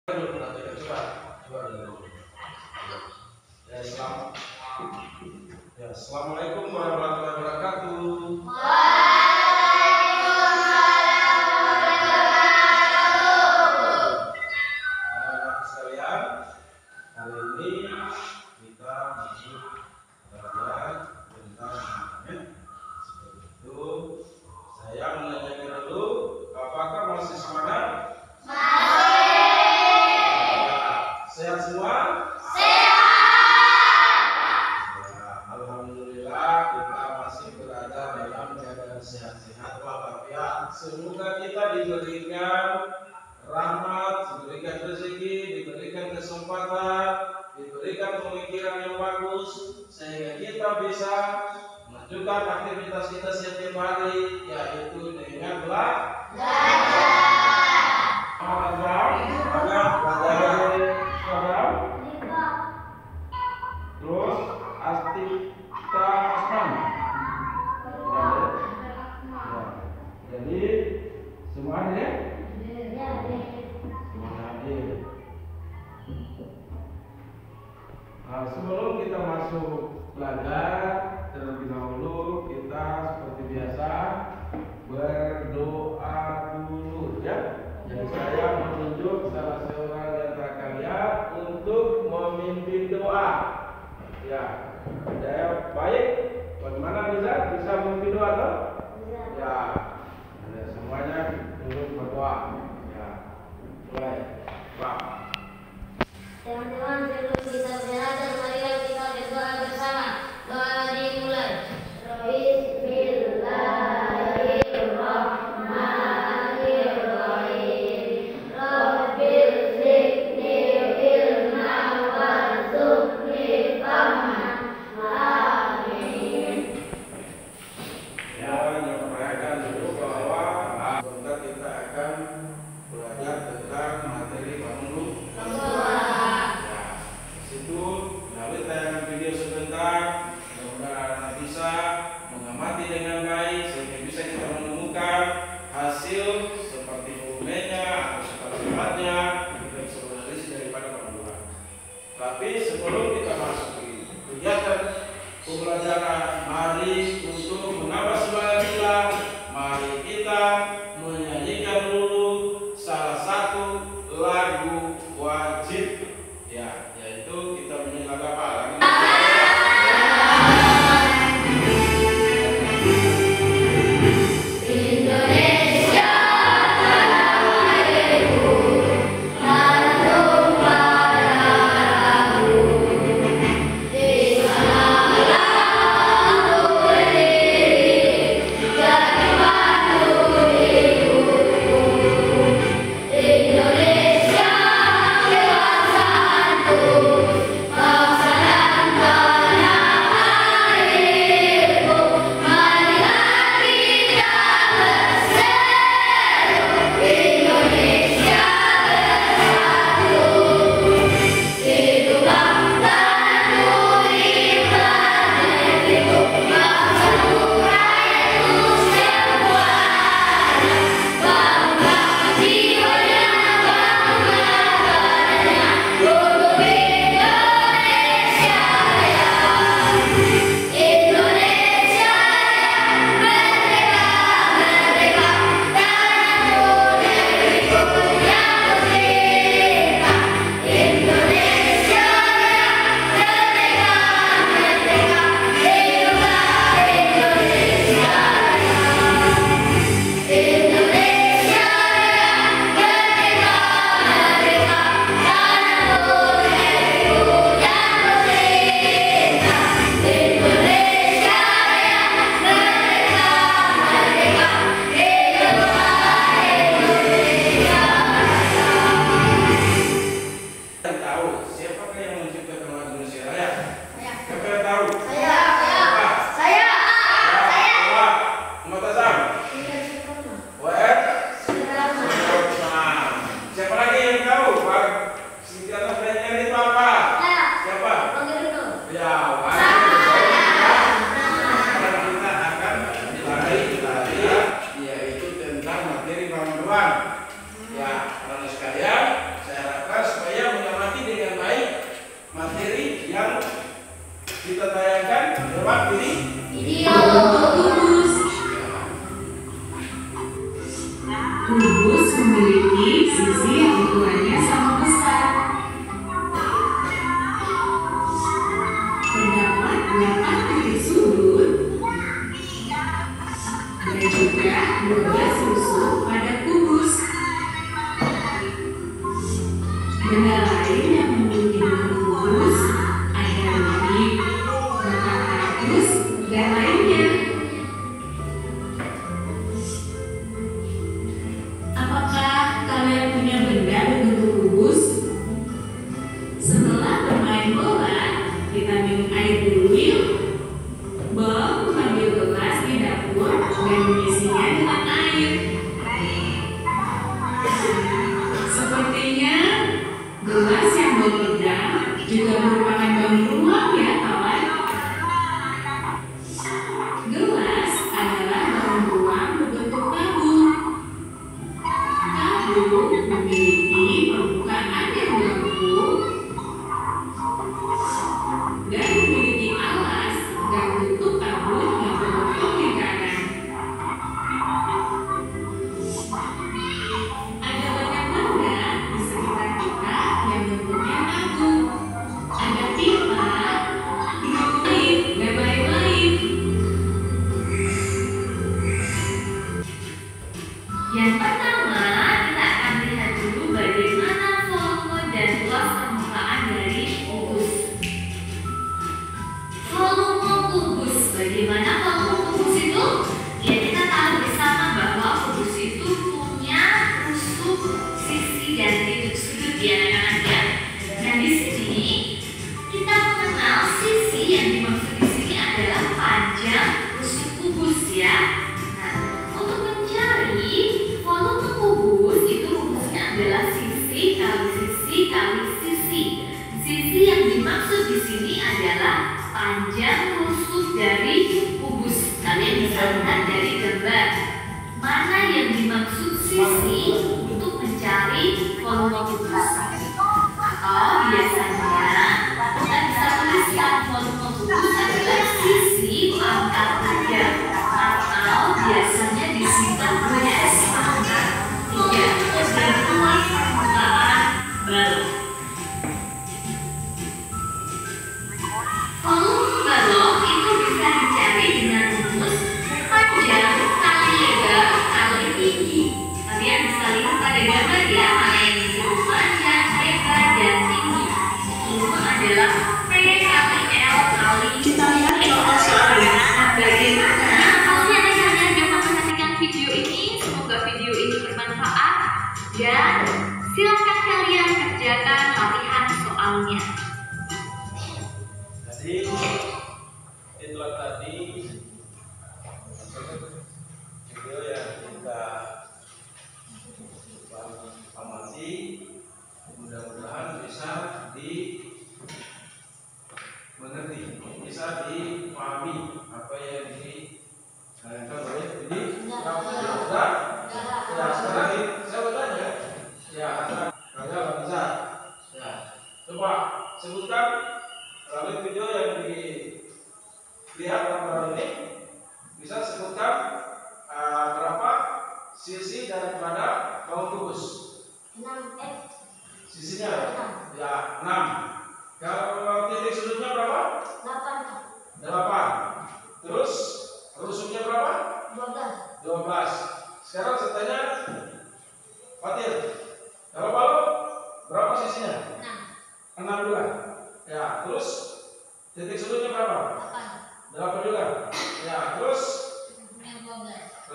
Assalamualaikum warahmatullahi wabarakatuh. Anak-anak sekalian, hari ini kita masuk belajar tentang internet. Seperti itu, saya menanyakan dulu, apakah masih semangat? Sehat semua? Alhamdulillah kita masih berada dalam keadaan sehat-sehat walafiat. Semoga kita diberikan rahmat, diberikan rezeki, diberikan kesempatan, diberikan pemikiran yang bagus sehingga kita bisa menunjukkan aktivitas kita setiap hari, yaitu dengan belajar. Terus Astika Asman. Jadi semua hadir? Semua hadir. Sebelum kita masuk belajar, terlebih dahulu kita seperti biasa berdoa dulu.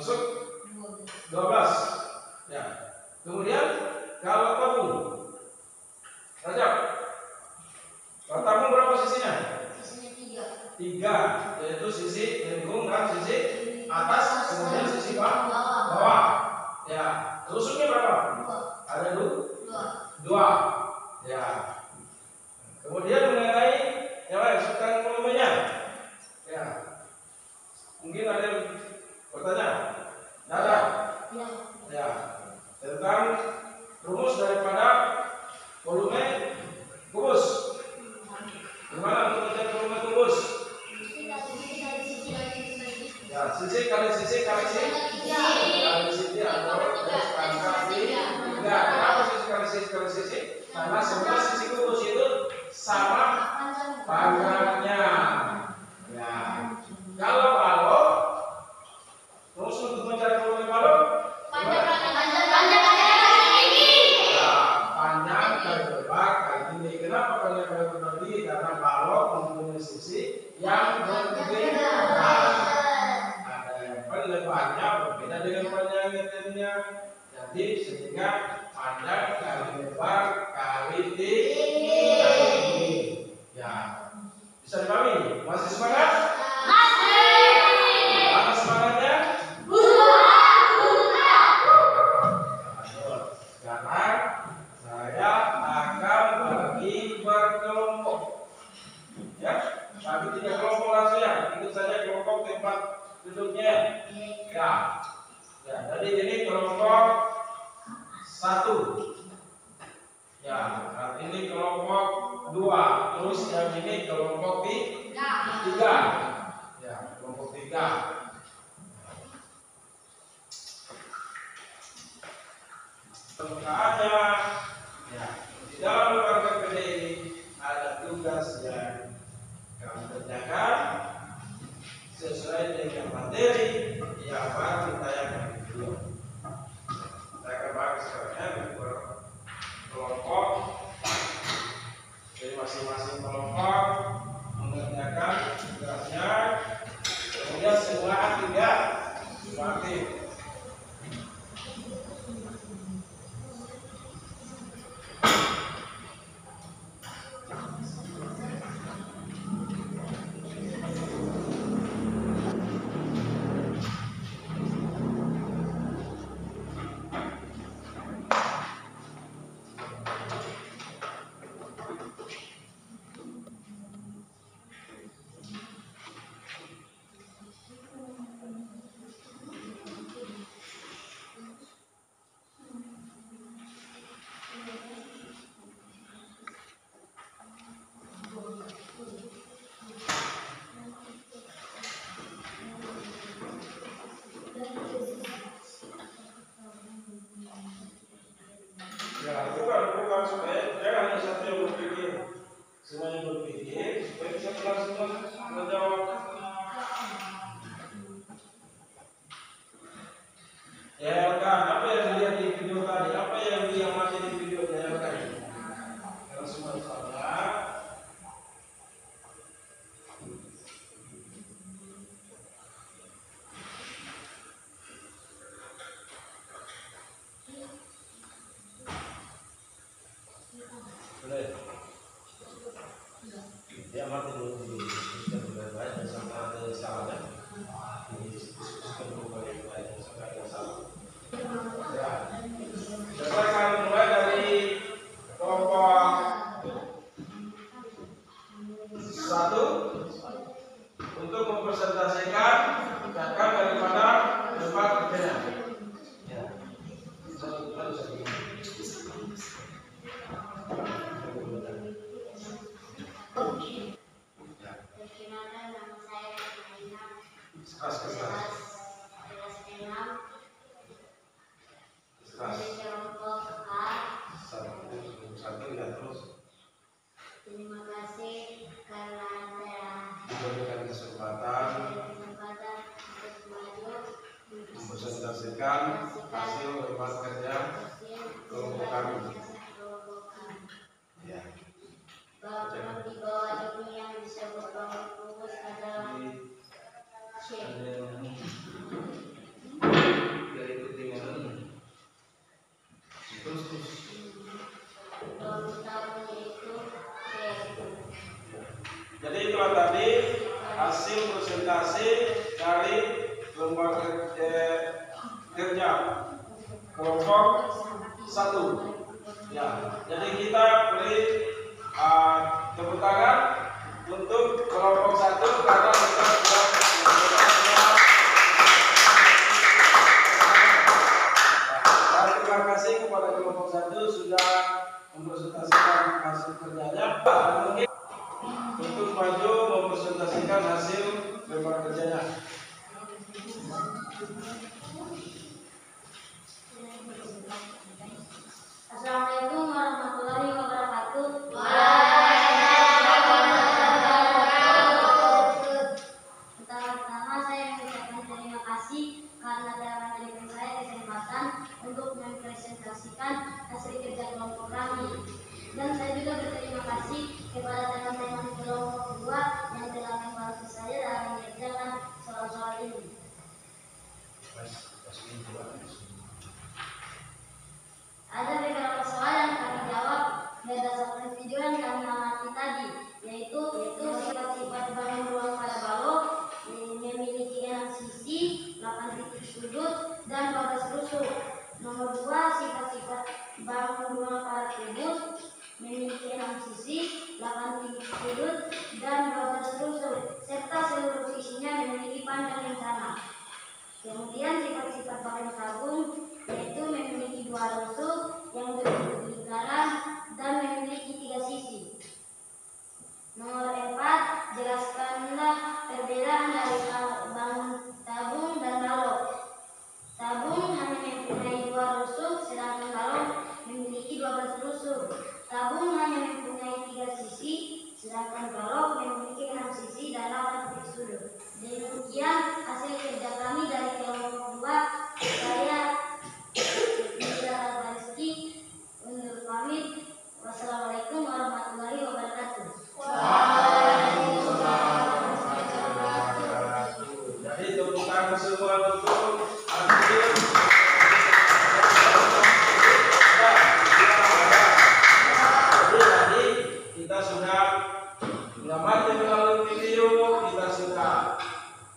Masuk 12. Ya. Kemudian kalau tabung, Rajab, kalau tabung berapa sisinya? Sisinya 3. 3, yaitu sisi lengkung dan sisi atas, kemudian sisi bawah. Ya. Rusuknya berapa? 2. Ada 2. Ya. Kemudian mengenai yang lain, sekarang volumenya. Ya. Mungkin ada yang bertanya. Ada? Ya. Tentang rumus daripada volume kubus. Gimana untuk mencari volume kubus? Ya, sisi kali sisi kali sisi kali sisi atau kali 3. Kenapa sisi kali sisi kali sisi? Karena semua sisi kubus itu sama panjangnya. Ya. Kalau balok, terus untuk mencari volume balok, panjang kali lebar kali tinggi. Kenapa panjang kali lebar tinggi? Karena balok mempunyai sisi yang berbeda. Ada yang lebarnya berbeda dengan panjang meternya. Jadi sehingga panjang kali lebar kali tinggi. Ya, bisa dipahami? Masih semangat? Mana semangatnya? Sekarang saya akan bagi berkelompok. Ya, bagi 3 kelompok langsung ya. Ikut saja kelompok tempat duduknya. Ya. Ya, jadi ini kelompok 1. Ya, nah ini kelompok 2. Terus yang ini kelompok 3. Ya, kelompok 3. Ada ya, di dalam lembaga kerja ini ada tugas yang kamu kerjakan sesuai dengan materi yang baru ditayangkan di video. Saya akan bagi sekarang kelompok. Jadi masing-masing kelompok mengerjakan tugasnya. Kemudian semua aktif. Ya, bukan supaya jangan hanya satu yang berpikir, semuanya berpikir supaya bisa berlangsung menjawab. Ya kan, apa yang dilihat di video tadi, apa yang diamati di video tadi, kalau semua sama. Boleh. Dia mati dulu di sistem baik sampai ada salahnya. Diskusikan dulu baik sampai ada salah. Ya. Saya akan mulai dari kelompok 1 untuk mempresentasikan ucapan daripada tempat kerjanya. Ya. Perkenalkan, nama saya Fatima. Kelas. Kelas 6 dari kelompok A. 1 ya terus. Terima kasih karena telah Diberikan kesempatan untuk maju mempresentasikan hasil tempat kerja kelompok kami. Ya. Bangunan di bawah ini yang disebut bangunan kubus adalah shape. rumah kerja kelompok 1. Ya, jadi kita beri tepuk tangan untuk kelompok 1 karena kita sudah terima kasih kepada kelompok 1 sudah mempresentasikan hasil kerjanya. Mungkin untuk maju mempresentasikan hasil lembar kerjanya. Assalamualaikum warahmatullahi wabarakatuh. Pertama-tama saya mengucapkan terima kasih karena telah memberikan saya kesempatan untuk mempresentasikan hasil kerja kelompok kami. Dan saya juga berterima kasih kepada teman-teman kelompok 2 yang telah membantu saya dalam mengerjakan soal-soal ini. Ada beberapa soal yang kami jawab berdasarkan video yang kami amati tadi, yaitu sifat-sifat bangun ruang pada balok memiliki 6 sisi, 8 titik sudut, dan 12 rusuk. Nomor 2, sifat-sifat bangun ruang pada kubus memiliki 6 sisi, 8 titik sudut, dan 12 rusuk, serta seluruh sisinya memiliki panjang yang sama. Kemudian sifat-sifat bangun tabung yaitu memiliki 2 rusuk yang berbentuk lingkaran dan memiliki 3 sisi. Nomor 4, jelaskanlah perbedaan dari bangun tabung dan balok. Tabung hanya mempunyai 2 rusuk, sedangkan balok memiliki 12 rusuk. Tabung hanya mempunyai 3 sisi, sedangkan balok memiliki 6 sisi dan 8 titik sudut. Demikian hasil kerja kami dari kelompok 2. Saya undur pamit. Wassalamualaikum warahmatullahi wabarakatuh. Jadi tepuk tangan semua untuk hasil. Jadi kita sudah mengamati melalui video, kita sudah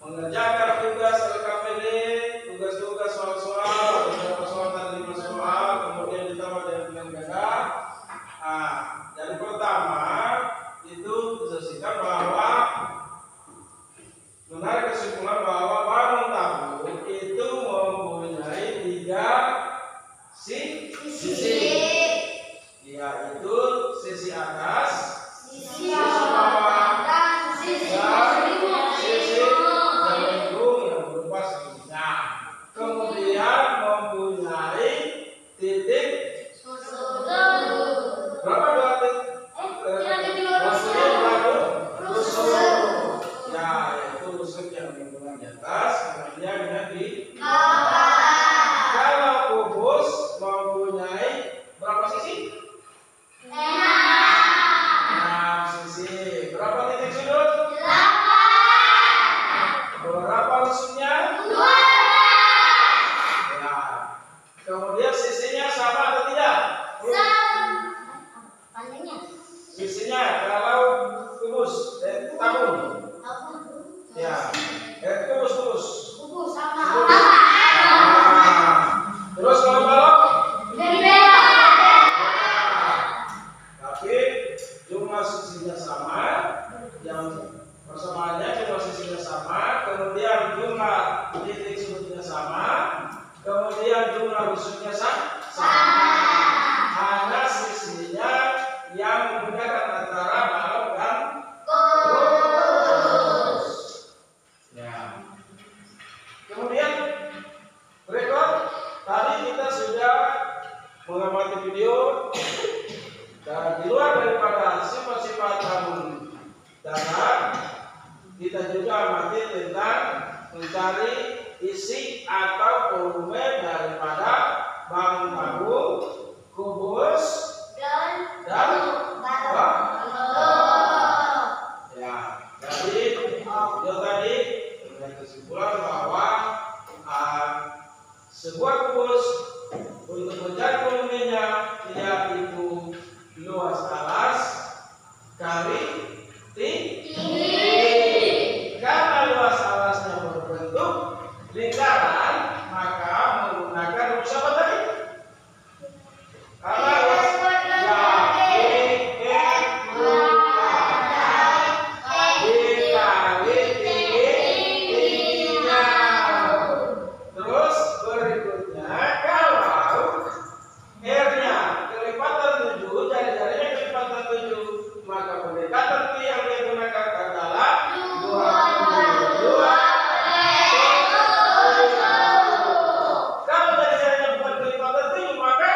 mengerjakan tugas LKPD, tugas-tugas soal-soal, beberapa soal tadi 5 soal, kemudian ditambah dengan ganda. Dari pertama itu disebutkan bahwa menarik kesimpulan bahwa bangun tabung itu mempunyai 3 sisi, yaitu sisi atas, sisi bawah, dan sisi lengkung yang berupa segitiga. Kemudian mempunyai titik berapa 2 titik? Rusuk. Ya, yaitu rusuk yang lingkungan di atas, kemudian yang di bawah. Kalau kubus mempunyai berapa sisi? 6 sisi. Berapa titik sudut? 8. Berapa rusuknya? 12. Ya. Kemudian sisinya sama atau tidak? Sisinya kalau kubus tabung. Ya. Kubus sama. Terus kalau balok? Tapi jumlah sisinya sama, yang persamaannya jumlah sisinya sama, kemudian jumlah titik sudutnya sama, kemudian jumlah rusuknya sama. Hanya sisinya yang membedakan antara balok dan kubus. Ya. Kemudian berikut tadi kita sudah mengamati video. Dan di luar daripada sifat-sifat tabung darat, kita juga amati tentang mencari isi atau volume daripada bangun tabung, kubus, dan balok. Ya, jadi video tadi dengan kesimpulan bahwa sebuah kubus untuk mencari volumenya yaitu luas alas kali tinggi. Karena luas alasnya berbentuk lingkaran, maka menggunakan rumus apa tadi? Kalau terus berikutnya kalau R-nya kelipatan 7, jari-jarinya kelipatan 7, maka pendekatan T yang digunakan adalah 2. Kalau jari-jarinya bukan kelipatan 7, maka